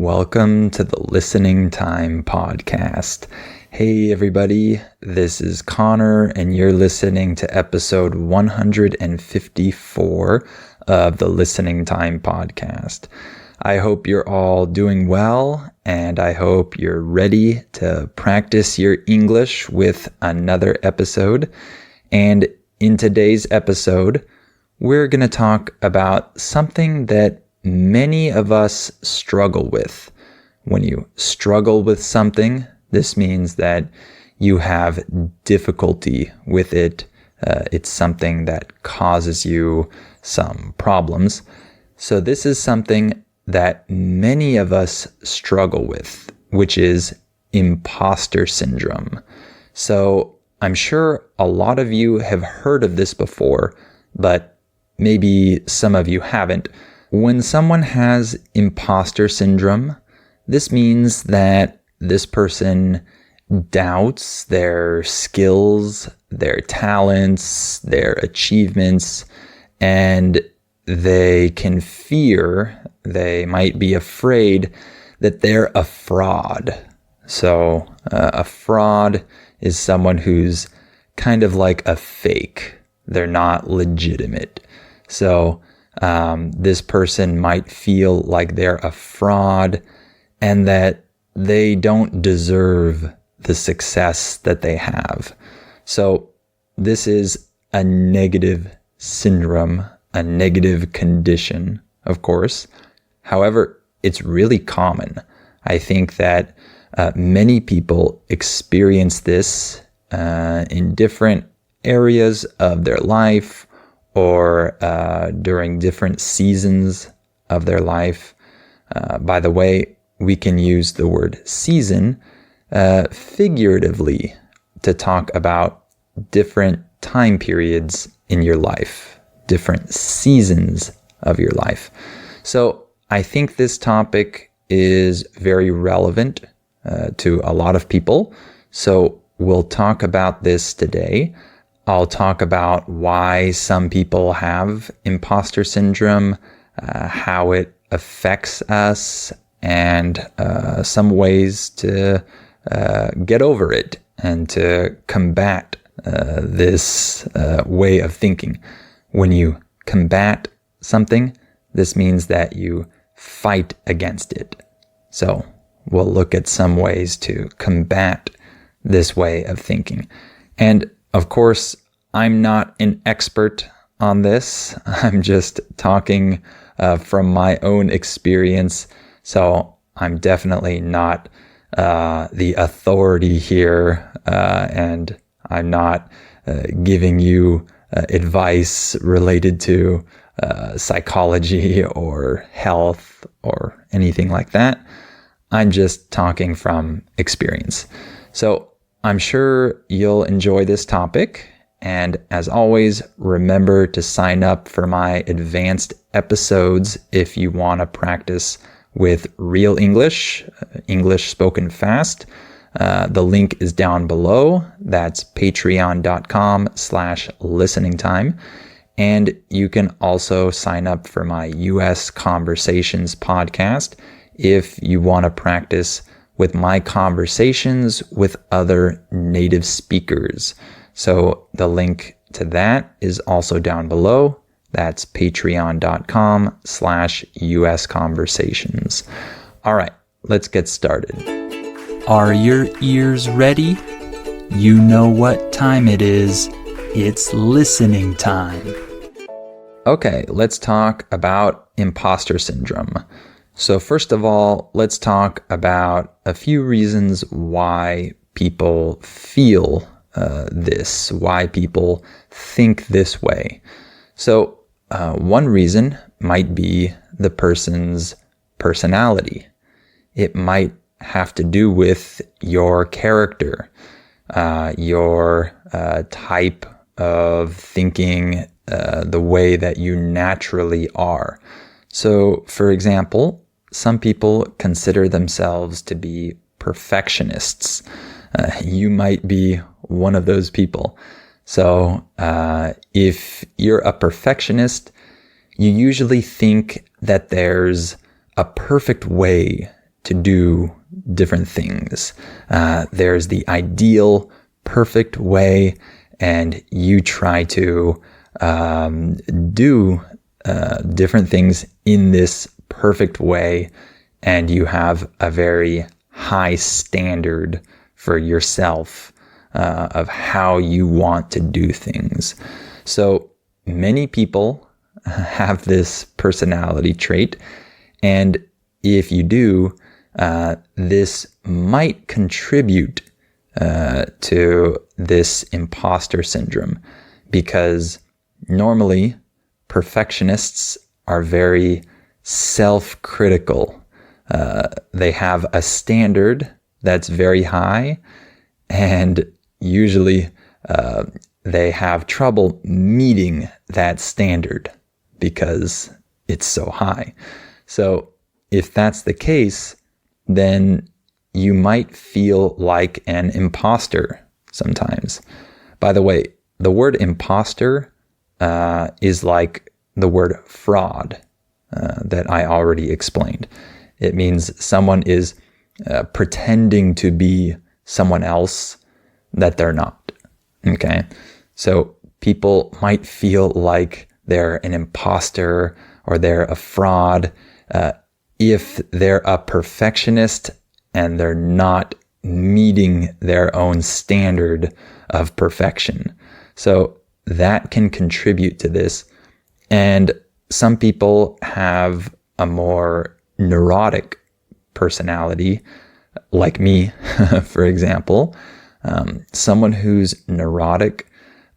Welcome to the Listening Time podcast. Hey everybody, this is Connor and you're listening to episode 154 of the Listening Time podcast. I hope you're all doing well and I hope you're ready to practice your English with another episode. And in today's episode, we're going to talk about something that many of us struggle with. When you struggle with something, this means that you have difficulty with it. It's something that causes you some problems. So this is something that many of us struggle with, which is imposter syndrome. So I'm sure a lot of you have heard of this before, but maybe some of you haven't. When someone has imposter syndrome, this means that this person doubts their skills, their talents, their achievements, and they might be afraid that they're a fraud. So a fraud is someone who's kind of like a fake. They're not legitimate. So this person might feel like they're a fraud and that they don't deserve the success that they have. So this is a negative syndrome, a negative condition, of course. However, it's really common. I think that many people experience this in different areas of their life or during different seasons of their life. By the way, we can use the word season figuratively to talk about different time periods in your life, different seasons of your life. So I think this topic is very relevant to a lot of people. So we'll talk about this today. I'll talk about why some people have imposter syndrome, how it affects us, and some ways to get over it and to combat this way of thinking. When you combat something, this means that you fight against it. So we'll look at some ways to combat this way of thinking. And of course, I'm not an expert on this. I'm just talking from my own experience. So I'm definitely not the authority here, and I'm not giving you advice related to psychology or health or anything like that. I'm just talking from experience. So I'm sure you'll enjoy this topic. And as always, remember to sign up for my advanced episodes if you want to practice with real English, English spoken fast. The link is down below. That's patreon.com/listeningtime. And you can also sign up for my US Conversations podcast if you want to practice with my conversations with other native speakers. So the link to that is also down below. That's patreon.com/US Conversations. All right, let's get started. Are your ears ready? You know what time it is. It's listening time. Okay, let's talk about imposter syndrome. So first of all, let's talk about a few reasons why people feel this, why people think this way. So one reason might be the person's personality. It might have to do with your character, your type of thinking, the way that you naturally are. So, for example, some people consider themselves to be perfectionists. You might be one of those people. So if you're a perfectionist, you usually think that there's a perfect way to do different things. There's the ideal, perfect way, and you try to do different things in this perfect way, and you have a very high standard for yourself of how you want to do things. So many people have this personality trait, and if you do, this might contribute to this imposter syndrome, because normally perfectionists are very self-critical. They have a standard that's very high, and usually they have trouble meeting that standard because it's so high. So if that's the case, then you might feel like an imposter sometimes. By the way, the word imposter is like the word fraud that I already explained. It means someone is pretending to be someone else that they're not. Okay? So people might feel like they're an imposter or they're a fraud if they're a perfectionist and they're not meeting their own standard of perfection. So that can contribute to this. And some people have a more neurotic personality, like me, for example. Someone who's neurotic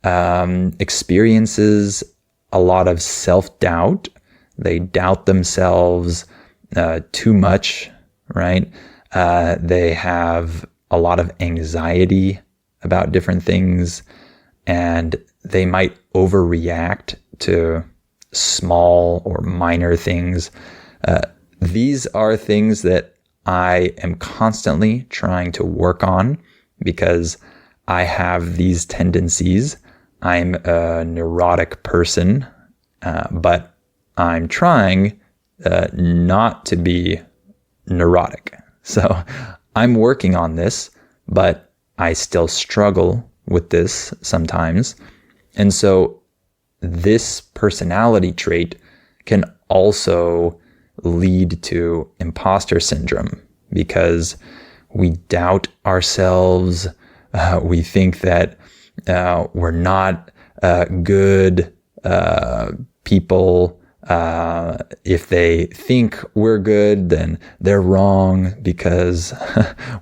experiences a lot of self-doubt. They doubt themselves too much, right? They have a lot of anxiety about different things, and they might overreact to small or minor things. These are things that I am constantly trying to work on because I have these tendencies. I'm a neurotic person, but I'm trying not to be neurotic. So I'm working on this, but I still struggle with this sometimes. And so this personality trait can also lead to imposter syndrome because we doubt ourselves. We think that we're not good people. If they think we're good, then they're wrong because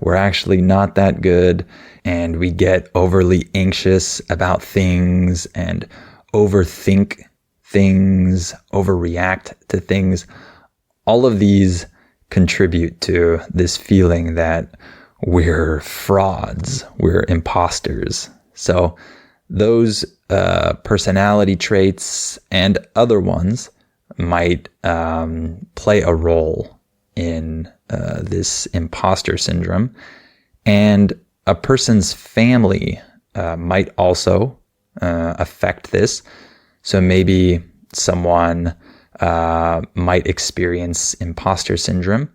we're actually not that good. And we get overly anxious about things and overthink things, overreact to things. All of these contribute to this feeling that we're frauds, we're imposters. So those personality traits and other ones might play a role in this imposter syndrome. And a person's family might also affect this. So maybe someone might experience imposter syndrome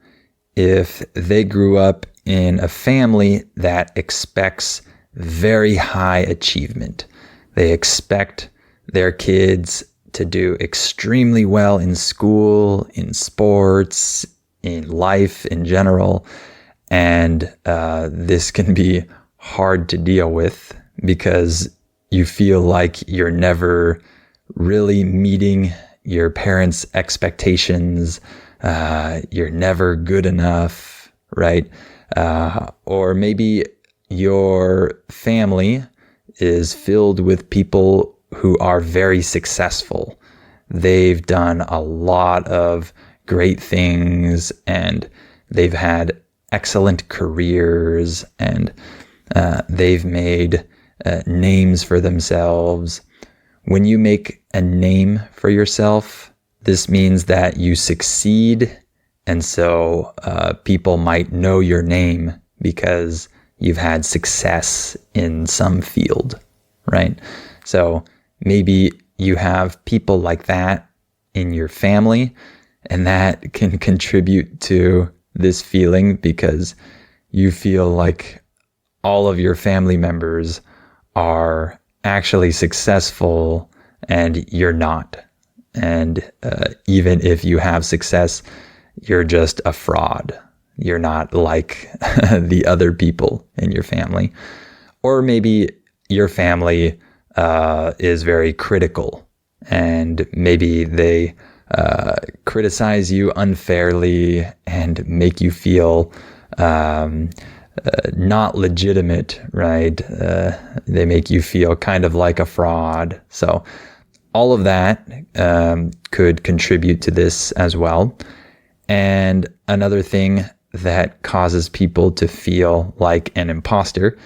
if they grew up in a family that expects very high achievement. They expect their kids to do extremely well in school, in sports, in life in general. And this can be hard to deal with because you feel like you're never really meeting your parents' expectations. You're never good enough, right? Or maybe your family is filled with people who are very successful. They've done a lot of great things and they've had excellent careers and they've made names for themselves. When you make a name for yourself, this means that you succeed, and so people might know your name because you've had success in some field, right? So maybe you have people like that in your family, and that can contribute to this feeling because you feel like all of your family members are actually successful and you're not. And even if you have success, you're just a fraud. You're not like the other people in your family. Or maybe your family is very critical, and maybe they criticize you unfairly and make you feel not legitimate, right? They make you feel kind of like a fraud. So all of that could contribute to this as well. And another thing that causes people to feel like an imposter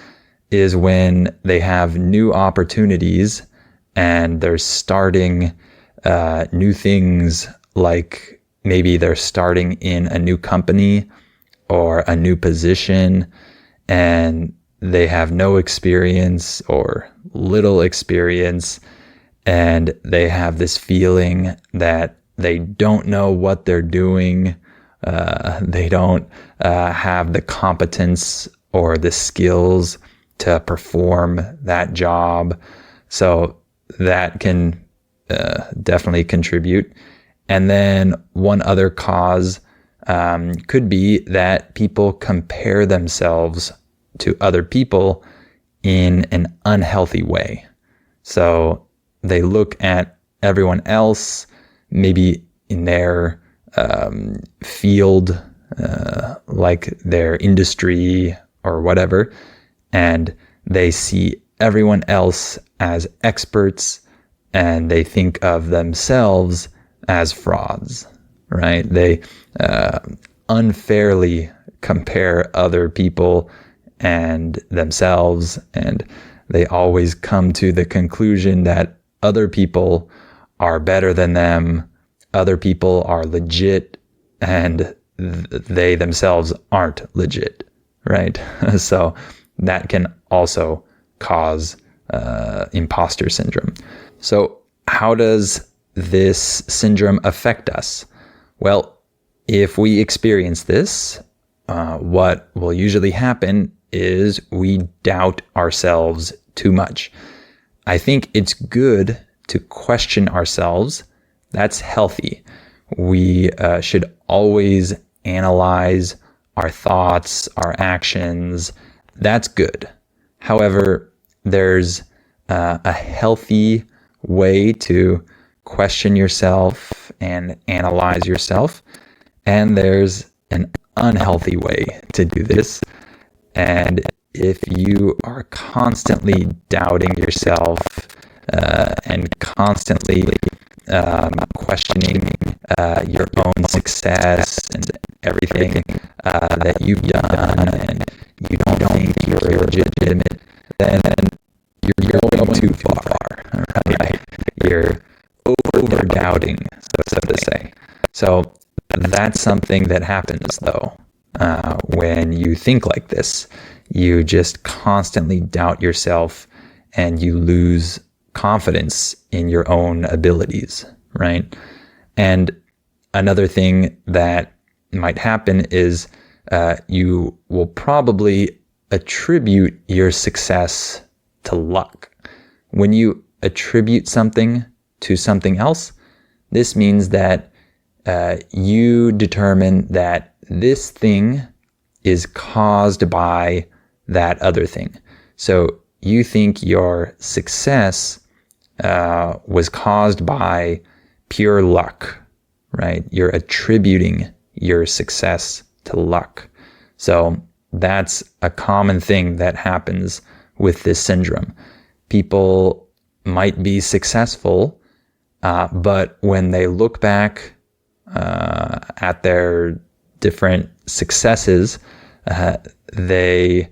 is when they have new opportunities and they're starting new things, like maybe they're starting in a new company or a new position and they have no experience or little experience, and they have this feeling that they don't know what they're doing. They don't have the competence or the skills to perform that job. So that can definitely contribute. And then one other cause could be that people compare themselves to other people in an unhealthy way. So they look at everyone else, maybe in their field, like their industry or whatever, and they see everyone else as experts and they think of themselves as frauds, right? They unfairly compare other people and themselves, and they always come to the conclusion that other people are better than them, other people are legit, and they themselves aren't legit, right? So that can also cause imposter syndrome. So how does this syndrome affect us? Well, if we experience this, what will usually happen is we doubt ourselves too much. I think it's good to question ourselves. That's healthy. We should always analyze our thoughts, our actions. That's good. However, there's a healthy way to question yourself and analyze yourself, and there's an unhealthy way to do this. And if you are constantly doubting yourself and constantly questioning your own success and everything that you've done, and you don't think you're legitimate, then you're going too far, right? You're over doubting, so to say. So that's something that happens, though, when you think like this. You just constantly doubt yourself and you lose confidence in your own abilities, right? And another thing that might happen is you will probably attribute your success to luck. When you attribute something to something else, this means that you determine that this thing is caused by that other thing. So you think your success was caused by pure luck, right? You're attributing your success to luck. So that's a common thing that happens with this syndrome. People might be successful, but when they look back at their different successes, they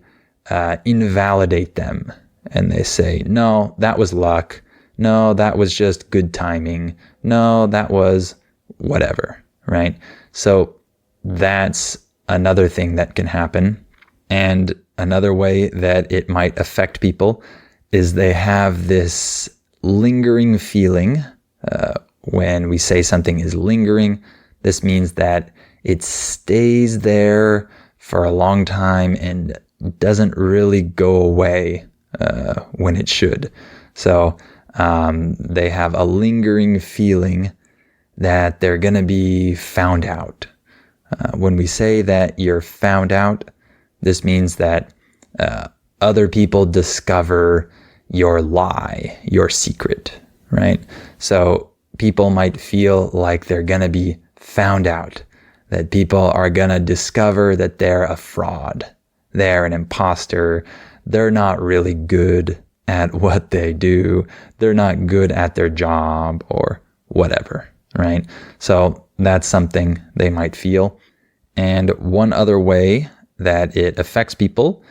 invalidate them and they say, no, that was luck. No, that was just good timing. No, that was whatever, right? So that's another thing that can happen. And another way that it might affect people is they have this lingering feeling. When we say something is lingering, this means that it stays there for a long time and doesn't really go away when it should. So they have a lingering feeling that they're going to be found out. When we say that you're found out, this means that other people discover your lie, your secret, right? So people might feel like they're going to be found out, that people are going to discover that they're a fraud, they're an imposter, they're not really good at what they do, they're not good at their job or whatever, right? So that's something they might feel. And one other way that it affects people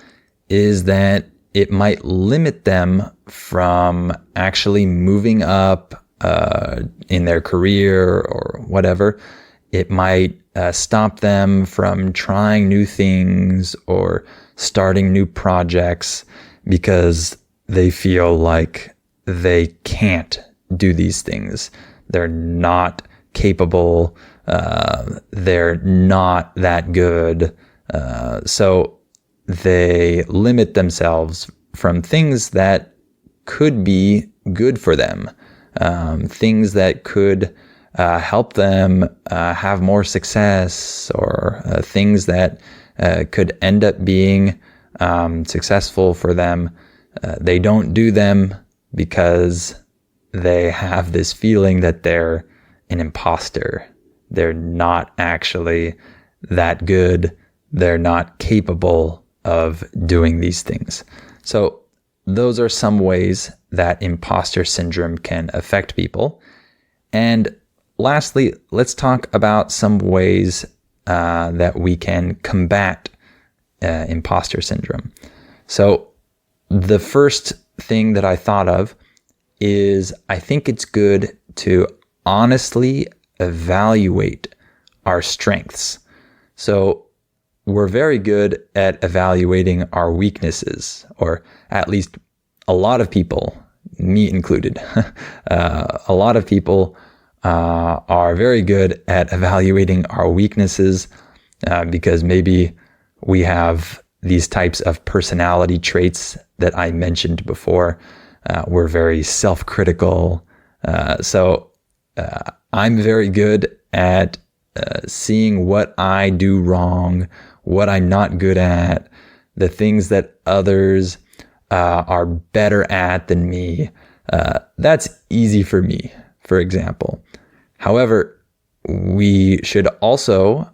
is that it might limit them from actually moving up in their career or whatever. It might stop them from trying new things or starting new projects because they feel like they can't do these things. They're not capable. They're not that good. So they limit themselves from things that could be good for them, things that could help them have more success, or things that could end up being successful for them. They don't do them because they have this feeling that they're an imposter. They're not actually that good. They're not capable of doing these things. So those are some ways that imposter syndrome can affect people. And lastly, let's talk about some ways that we can combat imposter syndrome. So the first thing that I thought of is I think it's good to honestly evaluate our strengths. So we're very good at evaluating our weaknesses, or at least a lot of people, me included, a lot of people are very good at evaluating our weaknesses because maybe we have these types of personality traits that I mentioned before. We're very self-critical. So I'm very good at seeing what I do wrong, what I'm not good at, the things that others are better at than me. That's easy for me, for example. However, we should also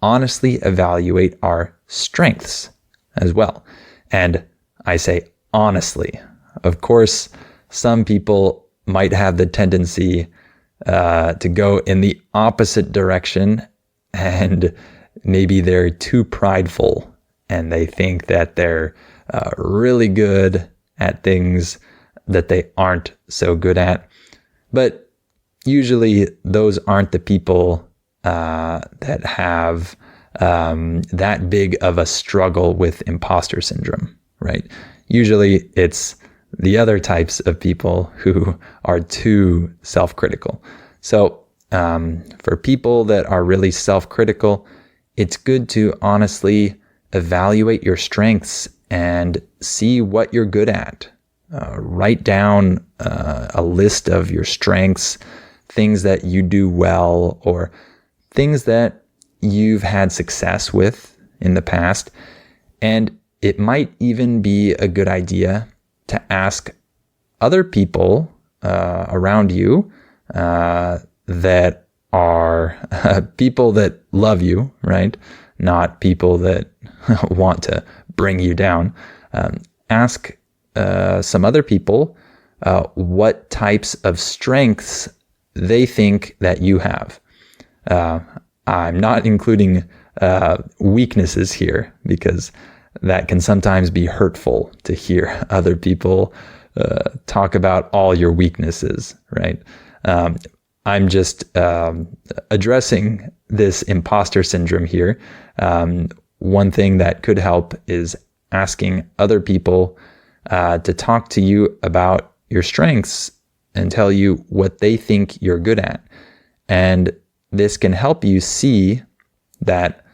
honestly evaluate our strengths as well. And I say honestly. Of course, some people might have the tendency to go in the opposite direction, and maybe they're too prideful and they think that they're really good at things that they aren't so good at. But usually those aren't the people that have that big of a struggle with imposter syndrome, right? Usually it's the other types of people who are too self-critical. So for people that are really self-critical, it's good to honestly evaluate your strengths and see what you're good at. Write down a list of your strengths, things that you do well, or things that you've had success with in the past. And it might even be a good idea to ask other people around you that are people that love you, right? Not people that want to bring you down. Ask some other people what types of strengths they think that you have. I'm not including weaknesses here, because that can sometimes be hurtful to hear other people talk about all your weaknesses, right? I'm just addressing this imposter syndrome here. One thing that could help is asking other people to talk to you about your strengths and tell you what they think you're good at. And this can help you see that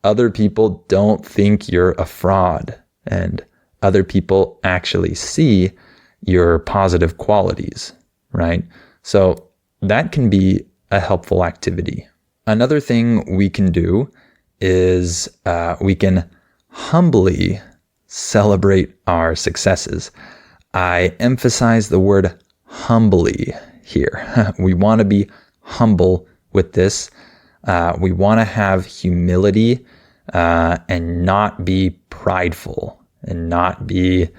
other people don't think you're a fraud, and other people actually see your positive qualities, right? So that can be a helpful activity. Another thing we can do is we can humbly celebrate our successes. I emphasize the word humbly here. We want to be humble with this. We want to have humility and not be prideful and not be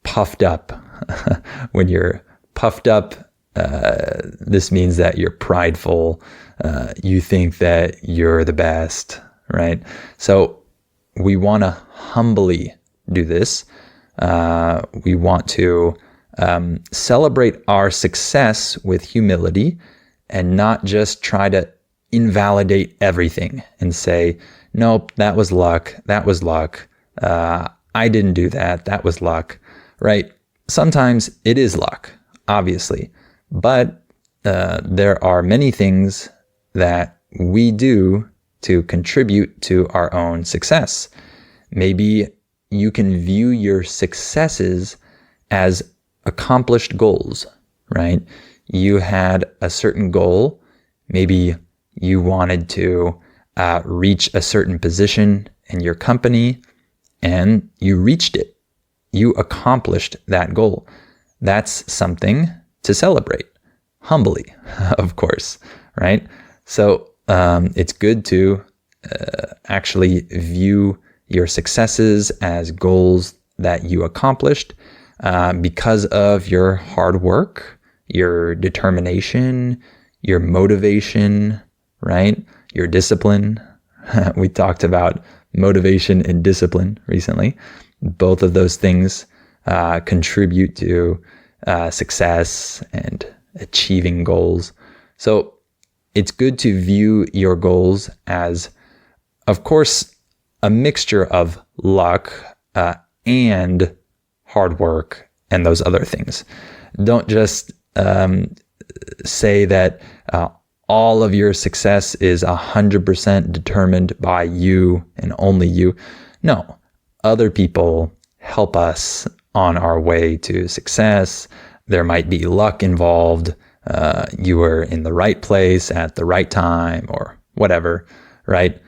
puffed up. When you're puffed up, this means that you're prideful. You think that you're the best, right? So we want to humbly do this. We want to celebrate our success with humility and not just try to invalidate everything and say, nope, that was luck. That was luck. I didn't do that. That was luck, right? Sometimes it is luck, obviously, but there are many things that we do to contribute to our own success. Maybe you can view your successes as accomplished goals, right? You had a certain goal. Maybe you wanted to reach a certain position in your company and you reached it. You accomplished that goal. That's something to celebrate, humbly, of course, right? So it's good to actually view your successes as goals that you accomplished because of your hard work, your determination, your motivation, right? Your discipline. We talked about motivation and discipline recently. Both of those things contribute to success and achieving goals. So it's good to view your goals as, of course, a mixture of luck and hard work and those other things. Don't just say that all of your success is 100% determined by you and only you. No, other people help us on our way to success. There might be luck involved. You were in the right place at the right time or whatever, right?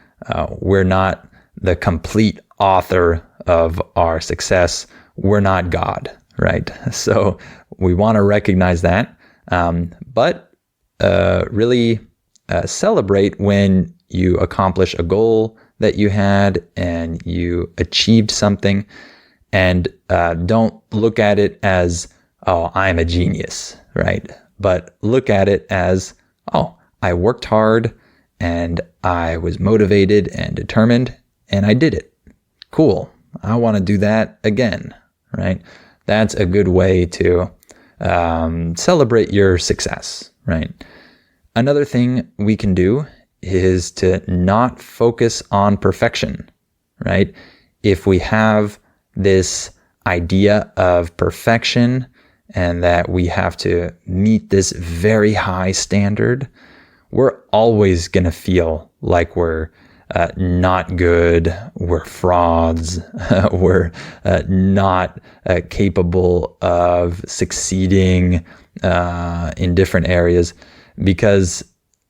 We're not the complete author of our success. We're not God, right? So we want to recognize that, but really celebrate when you accomplish a goal that you had and you achieved something, and don't look at it as, oh, I'm a genius, right? But look at it as, oh, I worked hard and I was motivated and determined and I did it. Cool. I want to do that again, right? That's a good way to celebrate your success, right? Another thing we can do is to not focus on perfection, right? If we have this idea of perfection and that we have to meet this very high standard, we're always going to feel like we're not good, we're frauds, we're not capable of succeeding in different areas. Because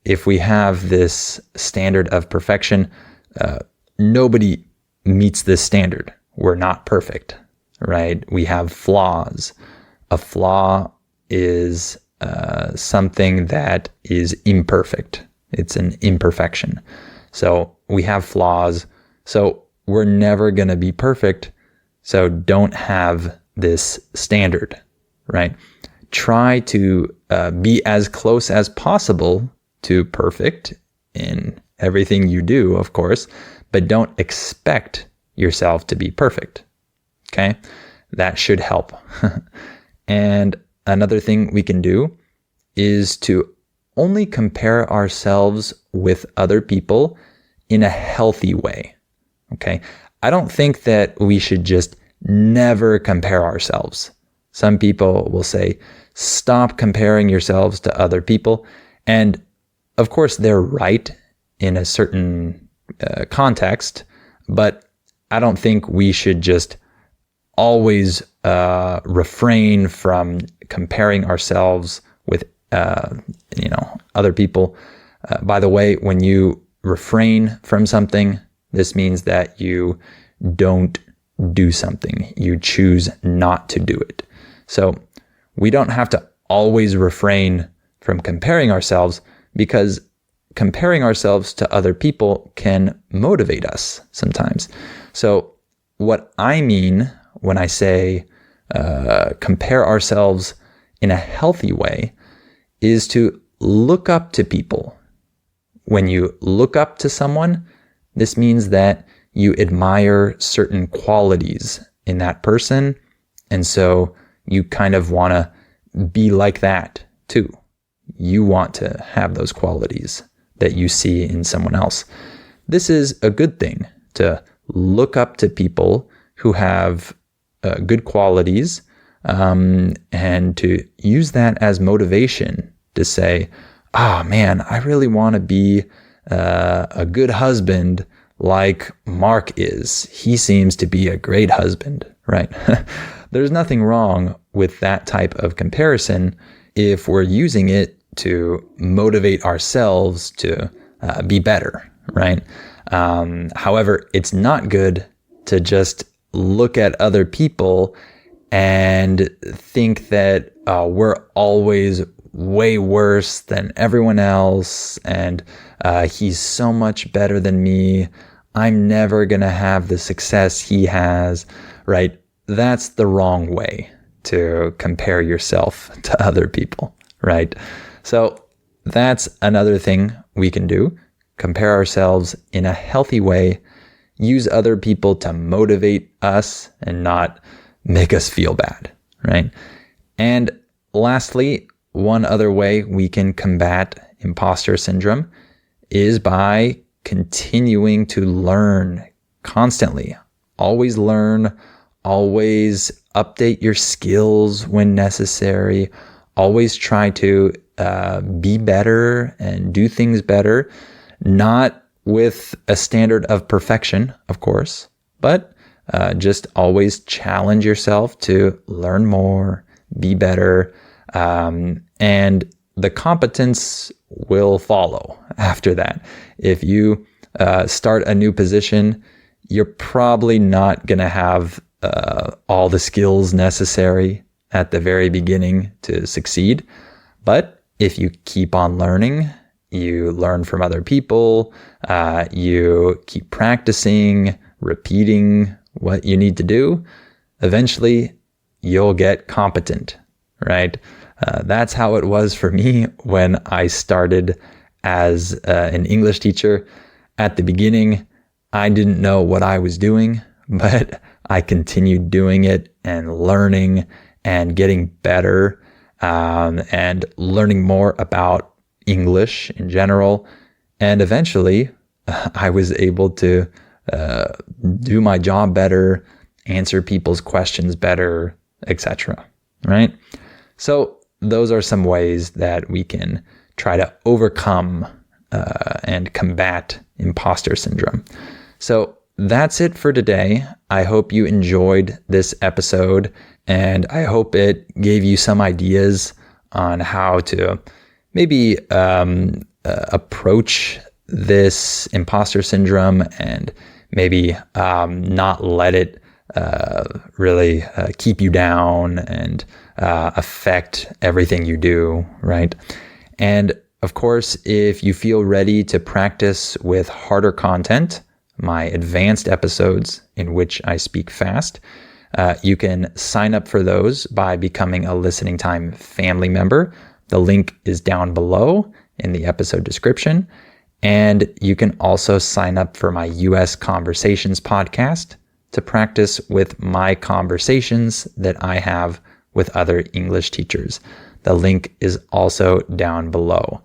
if we have this standard of perfection, nobody meets this standard. We're not perfect, right? We have flaws. A flaw is something that is imperfect. It's an imperfection. So we have flaws. So we're never going to be perfect. So don't have this standard, right? Try to be as close as possible to perfect in everything you do, of course, but don't expect yourself to be perfect. Okay? That should help. And another thing we can do is to only compare ourselves with other people in a healthy way. Okay? I don't think that we should just never compare ourselves. Some people will say, stop comparing yourselves to other people. And of course, they're right in a certain context, but I don't think we should just always refrain from comparing ourselves with other people. By the way, when you refrain from something, this means that you don't do something. You choose not to do it. So we don't have to always refrain from comparing ourselves, because comparing ourselves to other people can motivate us sometimes. So what I mean when I say compare ourselves in a healthy way is to look up to people. When you look up to someone, this means that you admire certain qualities in that person, and so you kind of want to be like that too. You want to have those qualities that you see in someone else. This is a good thing, to look up to people who have good qualities, and to use that as motivation to say, oh man, I really want to be a good husband like Mark is. He seems to be a great husband, right? There's nothing wrong with that type of comparison if we're using it to motivate ourselves to be better, right? However, it's not good to just look at other people and think that we're always way worse than everyone else, and he's so much better than me. I'm never going to have the success he has, right? That's the wrong way to compare yourself to other people, right? So that's another thing we can do. Compare ourselves in a healthy way. Use other people to motivate us and not make us feel bad, right? And lastly, one other way we can combat imposter syndrome is by continuing to learn constantly. Always learn, always update your skills when necessary, always try to be better and do things better, not with a standard of perfection, of course, but just always challenge yourself to learn more, be better, and the competence will follow after that. If you start a new position, you're probably not going to have all the skills necessary at the very beginning to succeed. But if you keep on learning, you learn from other people, you keep practicing, repeating what you need to do, eventually you'll get competent, right? That's how it was for me when I started as an English teacher. At the beginning, I didn't know what I was doing, but I continued doing it and learning and getting better, and learning more about English in general. And eventually, I was able to do my job better, answer people's questions better, etc. Right? So those are some ways that we can try to overcome and combat imposter syndrome. So that's it for today. I hope you enjoyed this episode, and I hope it gave you some ideas on how to maybe approach this imposter syndrome and maybe not let it really keep you down and affect everything you do, right? And of course, if you feel ready to practice with harder content, my advanced episodes in which I speak fast, you can sign up for those by becoming a Listening Time family member. The link is down below in the episode description. And you can also sign up for my US Conversations podcast to practice with my conversations that I have with other English teachers. The link is also down below.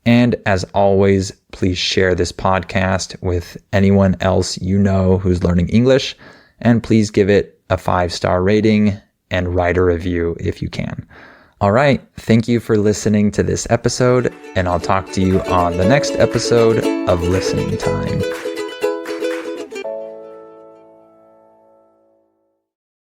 And as always, please share this podcast with anyone else you know who's learning English, and please give it a 5-star rating and write a review if you can. All right. Thank you for listening to this episode, and I'll talk to you on the next episode of Listening Time.